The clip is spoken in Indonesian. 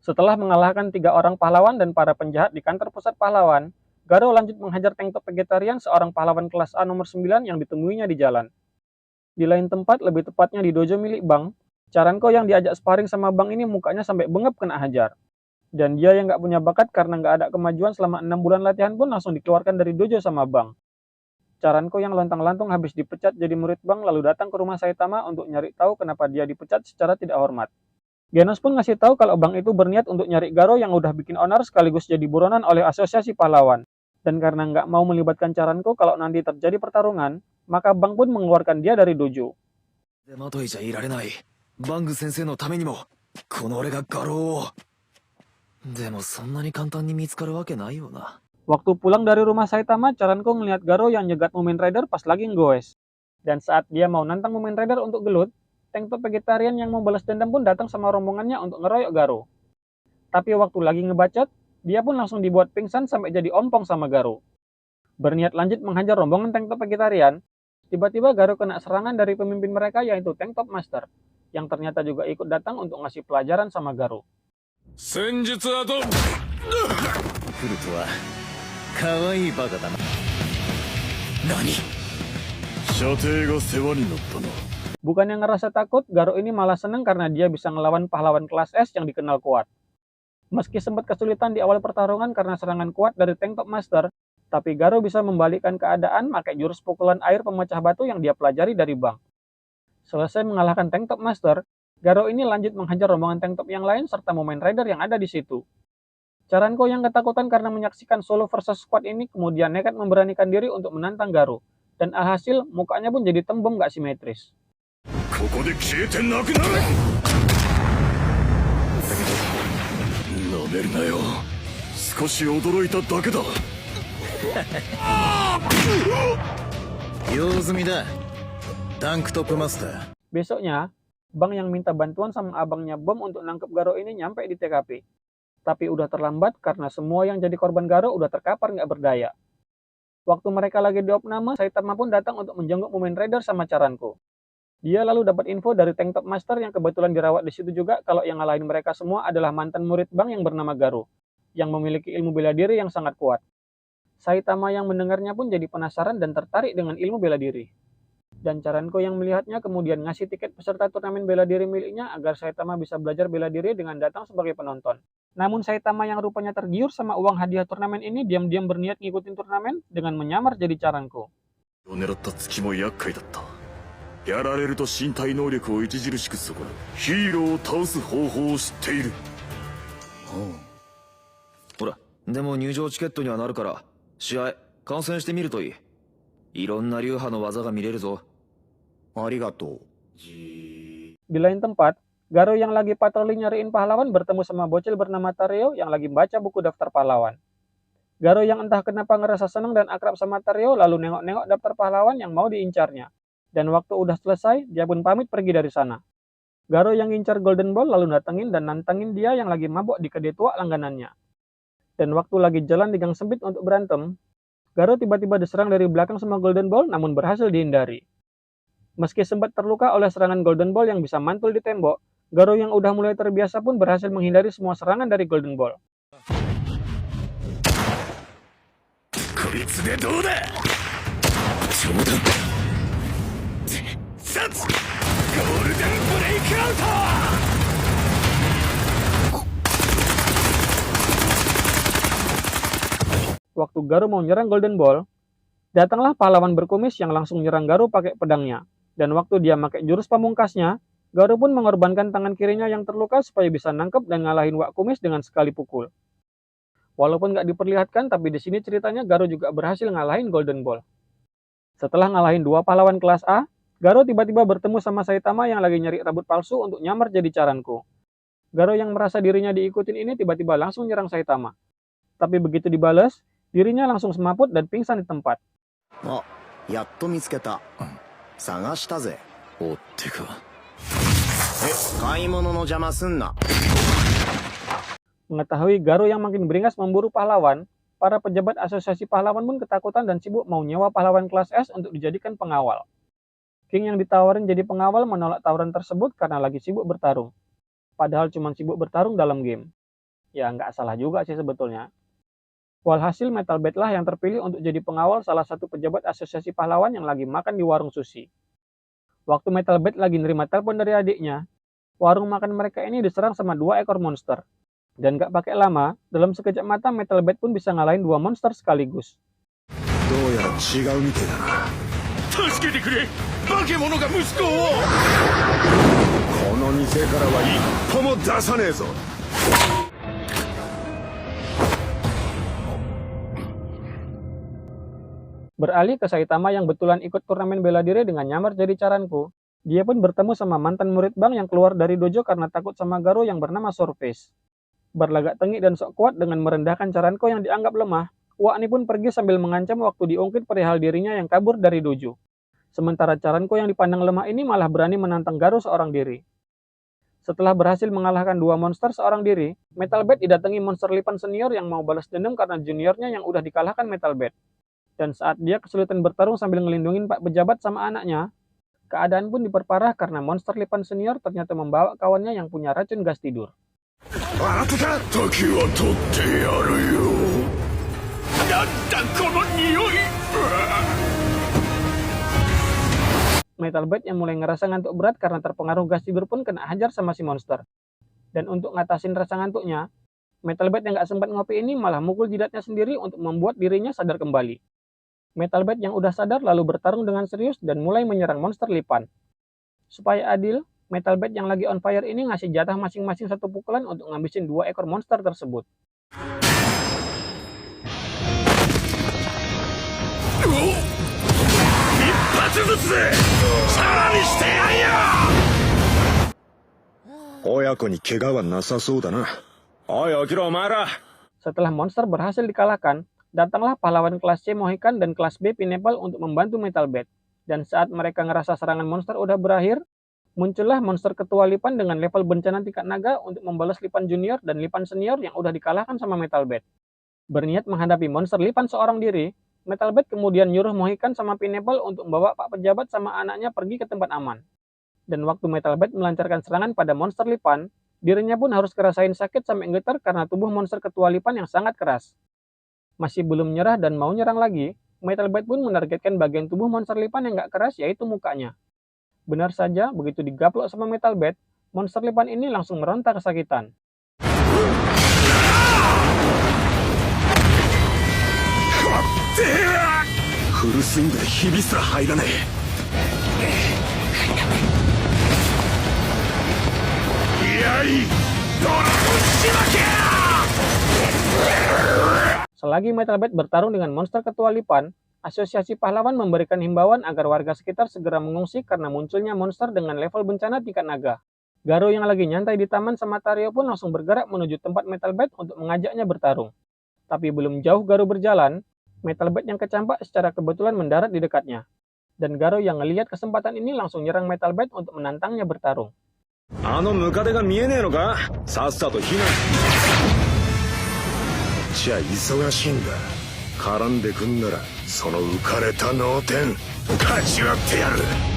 Setelah mengalahkan 3 orang pahlawan dan para penjahat di kantor pusat pahlawan, Garo lanjut menghajar tank top vegetarian seorang pahlawan kelas A nomor 9 yang ditemuinya di jalan. Di lain tempat, lebih tepatnya di dojo milik Bang, Caranko yang diajak sparring sama Bang ini mukanya sampai bengep kena hajar. Dan dia yang nggak punya bakat karena nggak ada kemajuan selama 6 bulan latihan pun langsung dikeluarkan dari dojo sama Bang. Caranko yang lontang-lantung habis dipecat jadi murid Bang lalu datang ke rumah Saitama untuk nyari tahu kenapa dia dipecat secara tidak hormat. Genos pun ngasih tahu kalau Bang itu berniat untuk nyari Garo yang udah bikin onar sekaligus jadi buronan oleh asosiasi pahlawan. Dan karena nggak mau melibatkan Caranko kalau nanti terjadi pertarungan, maka Bang pun mengeluarkan dia dari dojo. Waktu pulang dari rumah Saitama, Caranko ngeliat Garo yang nyegat Mumen Rider pas lagi ngegoes. Dan saat dia mau nantang Mumen Rider untuk gelut, tank top vegetarian yang mau balas dendam pun datang sama rombongannya untuk ngeroyok Garo. Tapi waktu lagi ngebacot, dia pun langsung dibuat pingsan sampai jadi ompong sama Garo. Berniat lanjut menghajar rombongan tank top vegetarian, tiba-tiba Garo kena serangan dari pemimpin mereka yaitu Tank Top Master, yang ternyata juga ikut datang untuk ngasih pelajaran sama Garo. Bukan yang ngerasa takut, Garo ini malah seneng karena dia bisa ngelawan pahlawan kelas S yang dikenal kuat. Meski sempat kesulitan di awal pertarungan karena serangan kuat dari Tank Top Master, tapi Garo bisa membalikkan keadaan pakai jurus pukulan air pemecah batu yang dia pelajari dari Bang. Selesai mengalahkan Tank Top Master, Garo ini lanjut menghajar rombongan Tank Top yang lain serta Mumen Rider yang ada di situ. Caranko yang ketakutan karena menyaksikan solo versus squad ini kemudian nekat memberanikan diri untuk menantang Garo. Dan alhasil mukanya pun jadi tembem gak simetris. Besoknya, Bang yang minta bantuan sama abangnya Bom untuk nangkep Garo ini nyampe di TKP. Tapi udah terlambat karena semua yang jadi korban Garo udah terkapar nggak berdaya. Waktu mereka lagi di opname, Saitama pun datang untuk menjenguk Mumen Rider sama Caranko. Dia lalu dapat info dari Tank Top Master yang kebetulan dirawat di situ juga kalau yang ngalahin mereka semua adalah mantan murid Bang yang bernama Garo, yang memiliki ilmu bela diri yang sangat kuat. Saitama yang mendengarnya pun jadi penasaran dan tertarik dengan ilmu bela diri. Dan Caranko yang melihatnya kemudian ngasih tiket peserta turnamen bela diri miliknya agar Saitama bisa belajar bela diri dengan datang sebagai penonton. Namun Saitama yang rupanya tergiur sama uang hadiah turnamen ini diam-diam berniat ngikutin turnamen dengan menyamar jadi Caranko. Di lain tempat, Garo yang lagi patroli nyariin pahlawan bertemu sama bocil bernama Tareo yang lagi baca buku daftar pahlawan. Garo yang entah kenapa ngerasa senang dan akrab sama Tareo lalu nengok-nengok daftar pahlawan yang mau diincarnya. Dan waktu udah selesai, dia pun pamit pergi dari sana. Garo yang ngincar Golden Ball lalu datengin dan nantangin dia yang lagi mabok di kedai tua langganannya. Dan waktu lagi jalan di gang sempit untuk berantem, Garo tiba-tiba diserang dari belakang sama Golden Ball namun berhasil dihindari. Meski sempat terluka oleh serangan Golden Ball yang bisa mantul di tembok, Garo yang udah mulai terbiasa pun berhasil menghindari semua serangan dari Golden Ball. Waktu Garo mau nyerang Golden Ball, datanglah pahlawan berkumis yang langsung nyerang Garo pakai pedangnya. Dan waktu dia pakai jurus pamungkasnya, Garo pun mengorbankan tangan kirinya yang terluka supaya bisa nangkep dan ngalahin Wak Kumis dengan sekali pukul. Walaupun nggak diperlihatkan, tapi di sini ceritanya Garo juga berhasil ngalahin Golden Ball. Setelah ngalahin 2 pahlawan kelas A, Garo tiba-tiba bertemu sama Saitama yang lagi nyari rambut palsu untuk nyamar jadi Caranko. Garo yang merasa dirinya diikutin ini tiba-tiba langsung nyerang Saitama. Tapi begitu dibalas, dirinya langsung semaput dan pingsan di tempat. Mengetahui Garo yang makin beringas memburu pahlawan, para pejabat asosiasi pahlawan pun ketakutan dan sibuk mau nyewa pahlawan kelas S untuk dijadikan pengawal. King yang ditawarin jadi pengawal menolak tawaran tersebut karena lagi sibuk bertarung. padahal cuma sibuk bertarung dalam game. Ya nggak salah juga sih sebetulnya. Walhasil Metal Bat lah yang terpilih untuk jadi pengawal salah satu pejabat asosiasi pahlawan yang lagi makan di warung sushi. Waktu Metal Bat lagi nerima telepon dari adiknya, warung makan mereka ini diserang sama 2 ekor monster. Dan gak pakai lama, dalam sekejap mata Metal Bat pun bisa ngalahin 2 monster sekaligus. どうやら違うみてえだな。助けてくれ、化け物が息子を。この店からは一歩も出さねえぞ。Beralih ke Saitama yang betulan ikut turnamen bela diri dengan nyamar jadi Charanko, dia pun bertemu sama mantan murid Bang yang keluar dari dojo karena takut sama Garo yang bernama Surface. Berlagak tengik dan sok kuat dengan merendahkan Charanko yang dianggap lemah, Uak ini pun pergi sambil mengancam waktu diungkit perihal dirinya yang kabur dari dojo. Sementara Charanko yang dipandang lemah ini malah berani menantang Garo seorang diri. Setelah berhasil mengalahkan 2 monster seorang diri, Metal Bat didatangi monster lipan senior yang mau balas dendam karena juniornya yang udah dikalahkan Metal Bat. Dan saat dia kesulitan bertarung sambil ngelindungin Pak Pejabat sama anaknya, keadaan pun diperparah karena monster lipan senior ternyata membawa kawannya yang punya racun gas tidur. Metal Bat yang mulai ngerasa ngantuk berat karena terpengaruh gas tidur pun kena hajar sama si monster. Dan untuk ngatasin rasa ngantuknya, Metal Bat yang gak sempat ngopi ini malah mukul jidatnya sendiri untuk membuat dirinya sadar kembali. Metal Bat yang udah sadar lalu bertarung dengan serius dan mulai menyerang monster lipan. Supaya adil, Metal Bat yang lagi on fire ini ngasih jatah masing-masing 1 pukulan untuk ngabisin 2 ekor monster tersebut. Setelah monster berhasil dikalahkan, datanglah pahlawan kelas C Mohikan dan kelas B Pineapple untuk membantu Metal Bat. Dan saat mereka ngerasa serangan monster udah berakhir, muncullah monster ketua Lipan dengan level bencana tingkat naga untuk membalas Lipan Junior dan Lipan Senior yang udah dikalahkan sama Metal Bat. Berniat menghadapi monster Lipan seorang diri, Metal Bat kemudian nyuruh Mohikan sama Pineapple untuk membawa Pak Pejabat sama anaknya pergi ke tempat aman. Dan waktu Metal Bat melancarkan serangan pada monster Lipan, dirinya pun harus kerasain sakit sampai getar karena tubuh monster ketua Lipan yang sangat keras. Masih belum nyerah dan mau nyerang lagi, Metal Bat pun menargetkan bagian tubuh monster lipan yang gak keras yaitu mukanya. Benar saja, begitu digaplok sama Metal Bat, monster lipan ini langsung meronta kesakitan. Selagi Metal Bat bertarung dengan monster ketua Lipan, Asosiasi Pahlawan memberikan himbauan agar warga sekitar segera mengungsi karena munculnya monster dengan level bencana tingkat naga. Garo yang lagi nyantai di taman sama Tario pun langsung bergerak menuju tempat Metal Bat untuk mengajaknya bertarung. Tapi belum jauh Garo berjalan, Metal Bat yang kecampak secara kebetulan mendarat di dekatnya. Dan Garo yang ngelihat kesempatan ini langsung nyerang Metal Bat untuk menantangnya bertarung. じゃあ忙しいんだ。絡んでくんならその浮かれた脳天勝ち割ってやる。